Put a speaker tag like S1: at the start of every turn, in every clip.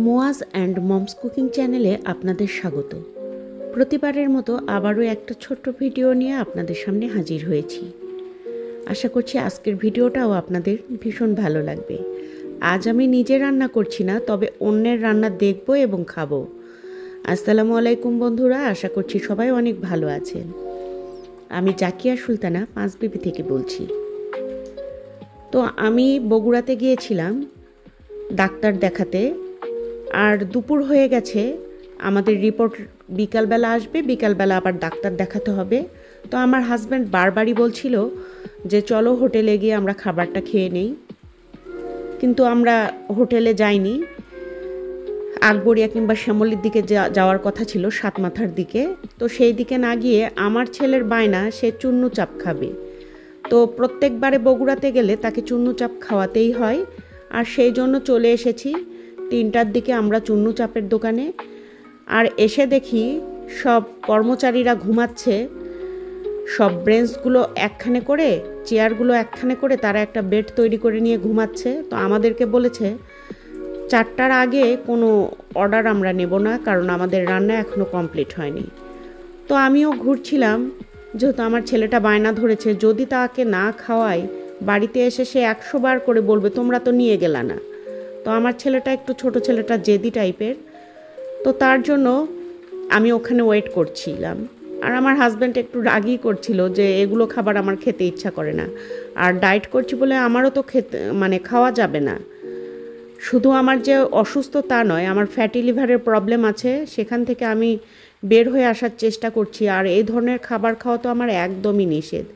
S1: Muaz and moms cooking চ্যানেলে আপনাদের স্বাগত। প্রতিবারের মতো আবারও একটা ছোট্ট ভিডিও নিয়ে আপনাদের সামনে হাজির হয়েছি। আশা করছি আজকের ভিডিওটাও আপনাদের ভীষণ ভালো লাগবে। আজ আমি নিজে রান্না করছি না, তবে অন্যের রান্না দেখব এবং খাবো। আসসালামু আলাইকুম বন্ধুরা, আশা করছি সবাই অনেক ভালো আছেন। আমি জাকিয়া সুলতানা পাঁচবিবি থেকে বলছি। তো আমি বগুড়াতে গিয়েছিলাম ডাক্তার দেখাতে, আর দুপুর হয়ে গেছে। আমাদের রিপোর্ট বিকালবেলা আসবে, বিকালবেলা আবার ডাক্তার দেখাতে হবে। তো আমার হাজব্যান্ড বারবারই বলছিল যে চলো হোটেলে গিয়ে আমরা খাবারটা খেয়ে নেই, কিন্তু আমরা হোটেলে যাইনি। আকবরিয়া কিংবা শ্যামলীর দিকে যাওয়ার কথা ছিল, সাতমাথার দিকে। তো সেই দিকে না গিয়ে আমার ছেলের বায়না, সে চুন্নু চাপ খাবে। তো প্রত্যেকবারে বগুড়াতে গেলে তাকে চুন্নু চাপ খাওয়াতেই হয়, আর সেই জন্য চলে এসেছি 3টার দিকে আমরা চুন্নু চাপের দোকানে। আর এসে দেখি সব কর্মচারীরা ঘুমাচ্ছে, সব ব্রেঞ্চগুলো একখানে করে, চেয়ারগুলো একখানে করে তারা একটা বেড তৈরি করে নিয়ে ঘুমাচ্ছে। তো আমাদেরকে বলেছে 4টার আগে কোনো অর্ডার আমরা নেব না, কারণ আমাদের রান্না এখনও কমপ্লিট হয়নি। তো আমিও ঘুরছিলাম, যেহেতু আমার ছেলেটা বায়না ধরেছে যদি তাকে না খাওয়াই বাড়িতে এসে সে 100 বার করে বলবে তোমরা তো নিয়ে গেলা না। তো আমার ছেলেটা একটু ছোট ছেলেটা জেদি টাইপের, তো তার জন্য আমি ওখানে ওয়েট করছিলাম। আর আমার হাজব্যান্ড একটু রাগই করছিল যে এগুলো খাবার আমার খেতে ইচ্ছা করে না, আর ডায়েট করছি বলে আমারও তো খেতে খাওয়া যাবে না। শুধু আমার যে অসুস্থ তা নয়, আমার ফ্যাটি লিভারের প্রবলেম আছে, সেখান থেকে আমি বের হয়ে আসার চেষ্টা করছি। আর এই ধরনের খাবার খাওয়া তো আমার একদমই নিষেধ,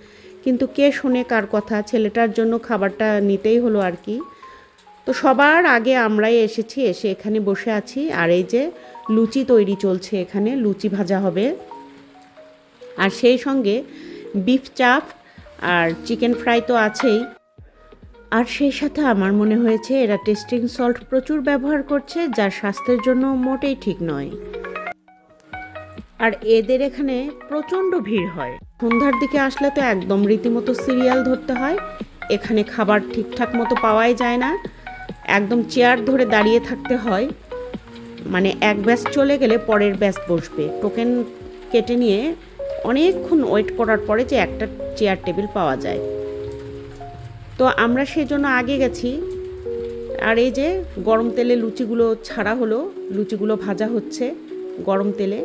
S1: কিন্তু কে শোনে কার কথা, ছেলেটার জন্য খাবারটা নিতেই হলো আর কি। তো সবার আগে আমরাই এসেছি, এসে এখানে বসে আছি। আর এই যে লুচি তৈরি চলছে, এখানে লুচি ভাজা হবে, আর সেই সঙ্গে বিফ চাপ আর চিকেন ফ্রাই তো আছেই। আর সেই সাথে আমার মনে হয়েছে এরা টেস্টিং সল্ট প্রচুর ব্যবহার করছে, যা স্বাস্থ্যের জন্য মোটেই ঠিক নয়। আর এদের এখানে প্রচণ্ড ভিড় হয়, সন্ধ্যার দিকে আসলে তো একদম রীতিমতো সিরিয়াল ধরতে হয়। এখানে খাবার ঠিকঠাক মতো পাওয়াই যায় না, একদম চেয়ার ধরে দাঁড়িয়ে থাকতে হয়। এক ব্যাচ চলে গেলে পরের ব্যাচ বসবে, টোকেন কেটে নিয়ে অনেকক্ষণ ওয়েট করার পরে যে একটা চেয়ার টেবিল পাওয়া যায়। তো আমরা সেই জন্য আগে গেছি। আর এই যে গরম তেলে লুচিগুলো ছাড়া হলো, লুচিগুলো ভাজা হচ্ছে গরম তেলে।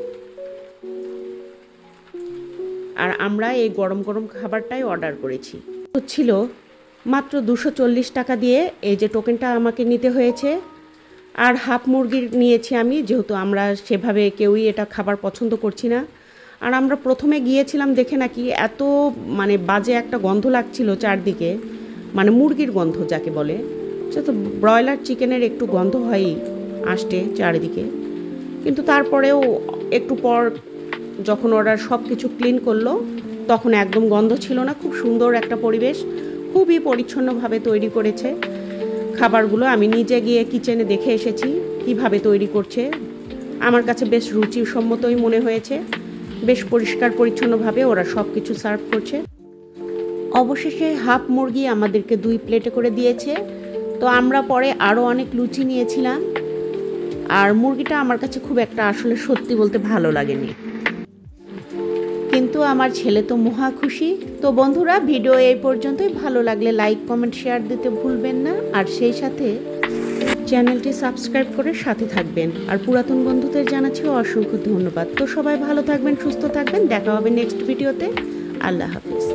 S1: আর আমরা এই গরম গরম খাবারটাই অর্ডার করেছি। ছিল মাত্র 240 টাকা দিয়ে এই যে টোকেনটা আমাকে নিতে হয়েছে। আর হাফ মুরগির নিয়েছি আমি, যেহেতু আমরা সেভাবে কেউই এটা খাবার পছন্দ করছি না। আর আমরা প্রথমে গিয়েছিলাম দেখে নাকি এত বাজে একটা গন্ধ লাগছিল চারদিকে, মুরগির গন্ধ যাকে বলে, সে তো ব্রয়লার চিকেনের একটু গন্ধ হয়ই আসতে চারিদিকে। কিন্তু তারপরেও একটু পর যখন ওরা সব কিছু ক্লিন করলো তখন একদম গন্ধ ছিল না, খুব সুন্দর একটা পরিবেশ, খুবই পরিচ্ছন্নভাবে তৈরি করেছে খাবারগুলো। আমি নিজে গিয়ে কিচেনে দেখে এসেছি কিভাবে তৈরি করছে, আমার কাছে বেশ রুচিসম্মতই মনে হয়েছে। বেশ পরিষ্কার পরিচ্ছন্নভাবে ওরা সব কিছু সার্ভ করছে। অবশেষে হাফ মুরগি আমাদেরকে 2 প্লেটে করে দিয়েছে। তো আমরা পরে আরও অনেক লুচি নিয়েছিলাম, আর মুরগিটা আমার কাছে খুব একটা আসলে সত্যি বলতে ভালো লাগেনি, কিন্তু আমার ছেলে তো মহা খুশি। তো বন্ধুরা, ভিডিও এই পর্যন্তই। ভালো লাগলে লাইক কমেন্ট শেয়ার দিতে ভুলবেন না, আর সেই সাথে চ্যানেলটি সাবস্ক্রাইব করে সাথে থাকবেন। আর পুরাতন বন্ধুদের জানাচ্ছি অসংখ্য ধন্যবাদ। তো সবাই ভালো থাকবেন, সুস্থ থাকবেন, দেখা হবে নেক্সট ভিডিওতে। আল্লাহ হাফিজ।